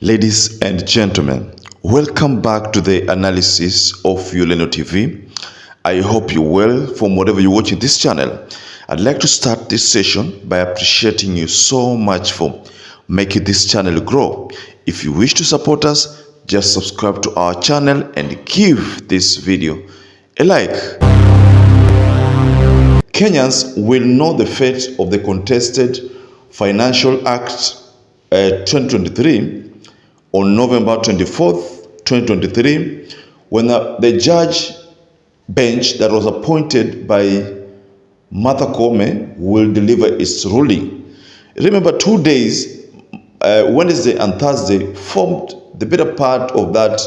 Ladies and gentlemen, welcome back to the analysis of YOLENO TV. I hope you're well from whatever you're watching this channel. I'd like to start this session by appreciating you so much for making this channel grow. If you wish to support us, just subscribe to our channel and give this video a like. Kenyans will know the fate of the contested Financial Act 2023 on November 24th, 2023, when the judge bench that was appointed by Martha Koome will deliver its ruling. Remember, 2 days, Wednesday and Thursday, formed the better part of that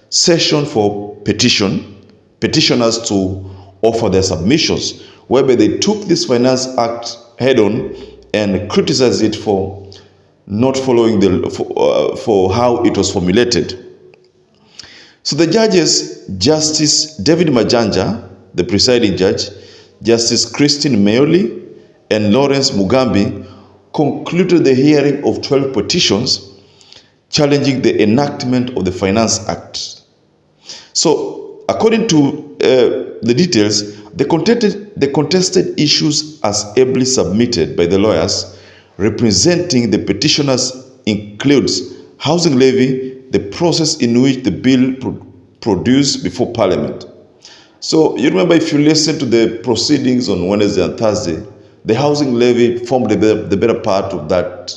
session for petitioners to offer their submissions, whereby they took this Finance Act head-on and criticized it for not following for how it was formulated. So the judges, Justice David Majanja, the presiding judge, Justice Christine Meoli, and Lawrence Mugambi, concluded the hearing of 12 petitions challenging the enactment of the Finance Act. So, according to the details, the contested issues as ably submitted by the lawyers representing the petitioners includes housing levy, the process in which the bill produced before Parliament. So you remember, if you listen to the proceedings on Wednesday and Thursday, the housing levy formed the better part of that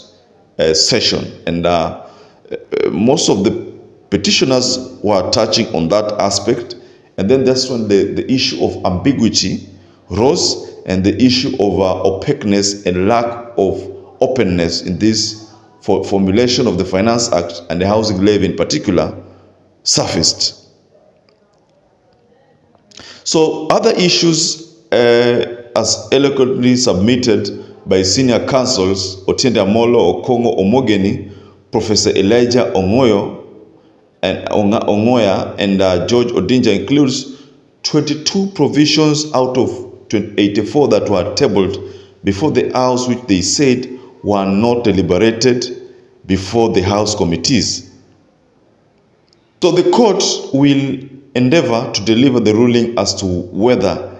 session, and most of the petitioners were touching on that aspect. And then that's when the issue of ambiguity rose, and the issue of opaqueness and lack of openness in this formulation of the Finance Act and the housing levy in particular surfaced. So other issues, as eloquently submitted by senior counsels Otiende Amolo, Okongo Omogeni, Professor Elijah Ongoya, and George Odinja, includes 22 provisions out of 84 that were tabled before the House, which they said were not deliberated before the House committees. So the court will endeavor to deliver the ruling as to whether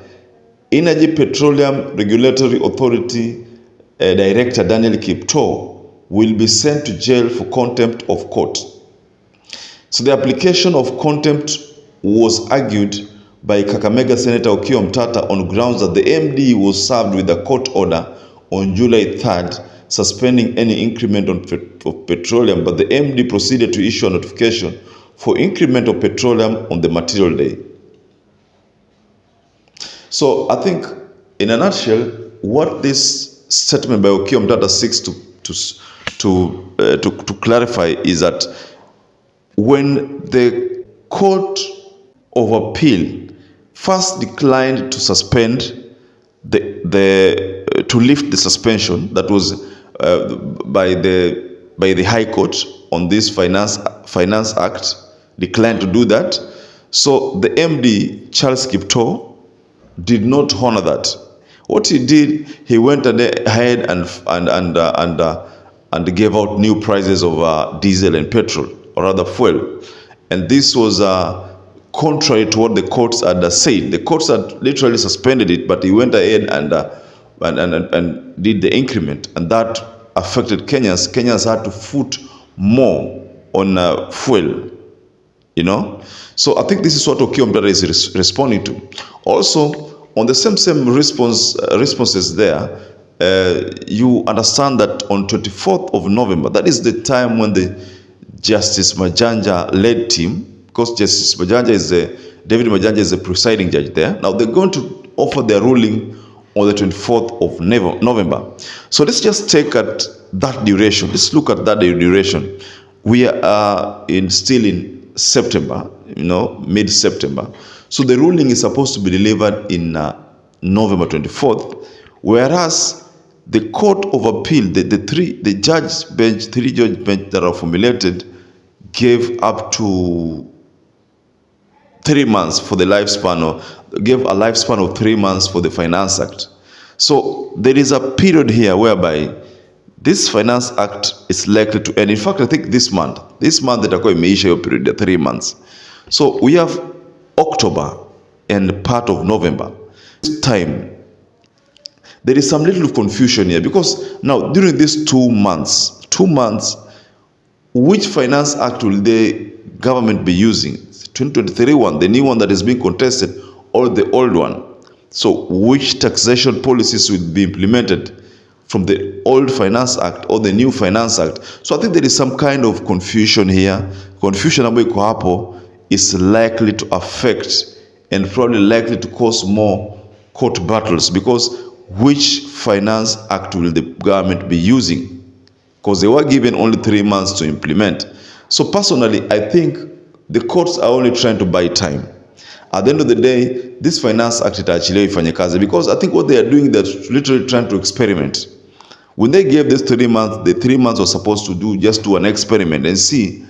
Energy Petroleum Regulatory Authority Director Daniel Kiptoo will be sent to jail for contempt of court. So the application of contempt was argued by Kakamega Senator Okiya Omtatah on grounds that the MD was served with a court order on July 3rd suspending any increment of petroleum, but the MD proceeded to issue a notification for increment of petroleum on the material day. So I think, in a nutshell, what this statement by Okiya Omtatah seeks to clarify is that when the Court of Appeal first declined to suspend to lift the suspension that was by the High Court on this Finance Act, declined to do that. So the MD, Charles Kiptoo, did not honor that. What he did, he went ahead and gave out new prices of diesel and petrol, or rather fuel. And this was contrary to what the courts had said. The courts had literally suspended it, but he went ahead and did the increment, and that affected Kenyans. Kenyans had to foot more on fuel, you know. So I think this is what Okiya Omtatah is responding to. Also, on the same responses there, you understand that on 24th of November, that is the time when the Justice Majanja led team, because Justice Majanja David Majanja is the presiding judge there. Now they're going to offer their ruling on the 24th of November. So let's just take at that duration. Let's look at that duration. We are still in September, you know, mid-September. So the ruling is supposed to be delivered in November 24th, whereas the Court of Appeal, the three judge bench that are formulated, gave up to 3 months for the lifespan, or gave a lifespan of 3 months for the Finance Act. So there is a period here whereby This Finance Act is likely to end. In fact, I think this month itakuwa imeisha hiyo period ya 3 months. So we have October and part of November. This time, there is some little confusion here because now during these 2 months, which Finance Act will the government be using? 2023 one, the new one that is being contested, or the old one? So which taxation policies will be implemented from the old Finance Act or the new Finance Act? So I think there is some kind of confusion here. Confusion ambayo iko hapo is likely to affect and probably likely to cause more court battles, because which Finance Act will the government be using? Because they were given only 3 months to implement. So personally, I think the courts are only trying to buy time. At the end of the day, this Finance Act itaachiliwa ifanye kazi, because I think what they are doing, they're literally trying to experiment. When they gave this 3 months, the 3 months was supposed to just do an experiment and see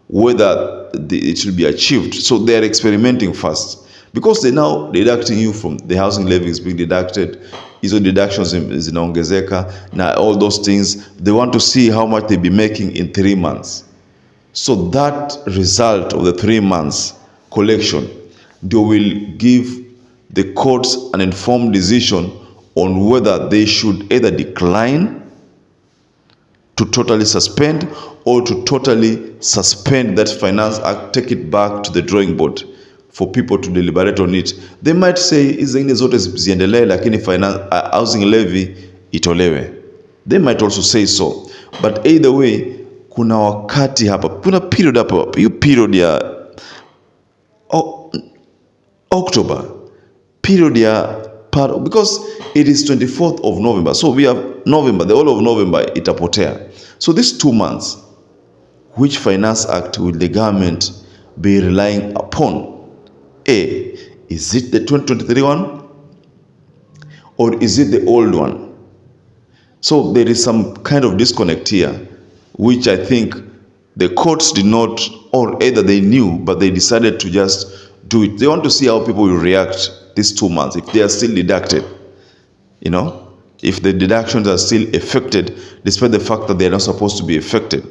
whether it will be achieved. So they are experimenting first, because they now deducting you from the housing levy is being deducted, hizo deductions zinaongezeka, na all those things. They want to see how much they be making in 3 months. So that result of the 3 months collection, they will give the courts an informed decision on whether they should either decline to totally suspend or to totally suspend that Finance Act, take it back to the drawing board for people to deliberate on it. They might say hizi zingine zote ziendelee, lakini housing levy itolewe. They might also say so. But either way, kuna wakati hapa, kuna period hapa, hiyo period ya October, period ya because it is 24th of November. So we have November, the whole of November itapotea. So these 2 months, which Finance Act will the government be relying upon? A, is it the 2023 one, or is it the old one? So there is some kind of disconnect here, which I think the courts did not, or either they knew, but they decided to just do it. They want to see how people will react these 2 months, if they are still deducted, if the deductions are still affected, despite the fact that they are not supposed to be affected.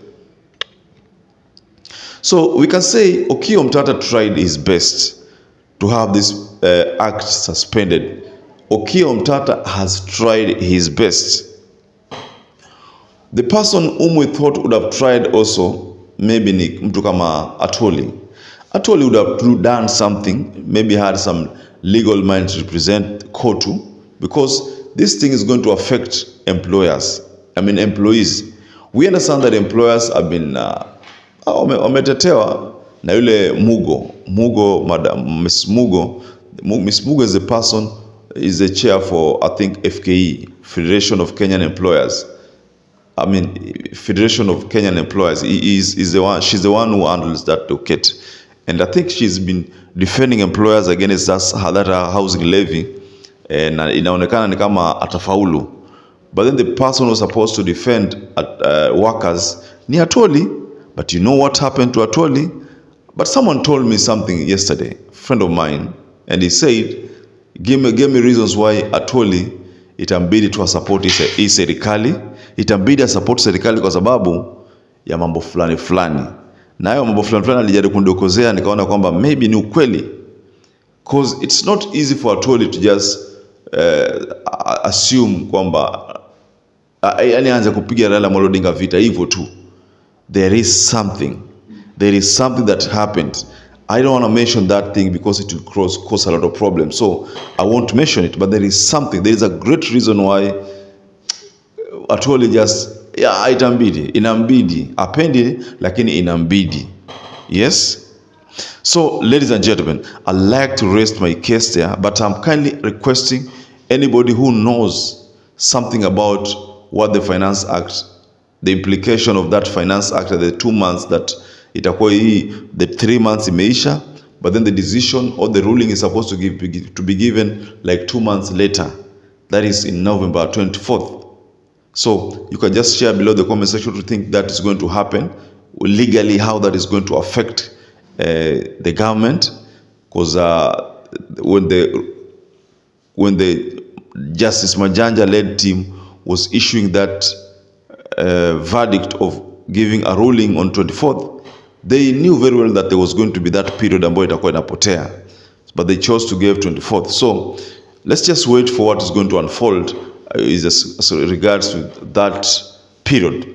So we can say Okiya Omtatah tried his best to have this act suspended. Okiya Omtatah has tried his best. The person whom we thought would have tried also, maybe ni mtu kama Atwoli. Atwoli would have done something, maybe had some legal mind to represent Kotu, because this thing is going to affect employees. We understand that employers have been wametetewa na yule Madam Miss Mugo. Miss Mugo is a person, is the chair for, I think, FKE, Federation of Kenyan Employers. Federation of Kenyan Employers. She's the one who handles that docket. And I think she's been defending employers against that housing levy. And inaonekana ni kama atafaulu. But then the person who's supposed to defend workers ni Atwoli. But you know what happened to Atwoli? But someone told me something yesterday, a friend of mine, and he said, gave me reasons why Atwoli itambidi tu support hii serikali, itambidi support serikali kwa sababu ya mambo fulani. Na hayo mambo fulani alijaribu kundokozea, nikaona kwamba maybe ni ukweli. Because it's not easy for Atwoli to just assume kwamba yani aanze kupiga Raila Amolo Odinga vita hivyo tu. There is something that happened. I don't want to mention that thing because it will cause a lot of problems. So I won't mention it, but there is something. There is a great reason why Atwoli just, inambidi. Apendi, lakini inambidi. Yes? So, ladies and gentlemen, I'd like to rest my case there, but I'm kindly requesting anybody who knows something about what the Finance Act, the implication of that Finance Act, the 2 months that itakuwa the 3 months imeisha, but then the decision or the ruling is supposed to be given like 2 months later. That is in November 24th. So you can just share below the comment section to think that is going to happen, legally how that is going to affect the government, because when the Justice Majanja led team was issuing that verdict of giving a ruling on 24th, they knew very well that there was going to be that period ambayo itakuwa inapotea, but they chose to give 24th. So let's just wait for what is going to unfold as regards with that period.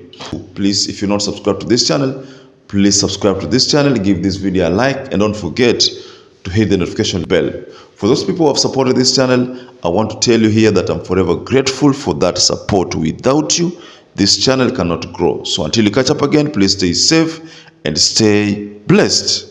Please, if you're not subscribed to this channel, please subscribe to this channel, give this video a like, and don't forget to hit the notification bell. For those people who have supported this channel, I want to tell you here that I'm forever grateful for that support. Without you, this channel cannot grow. So until you catch up again, please stay safe and stay blessed.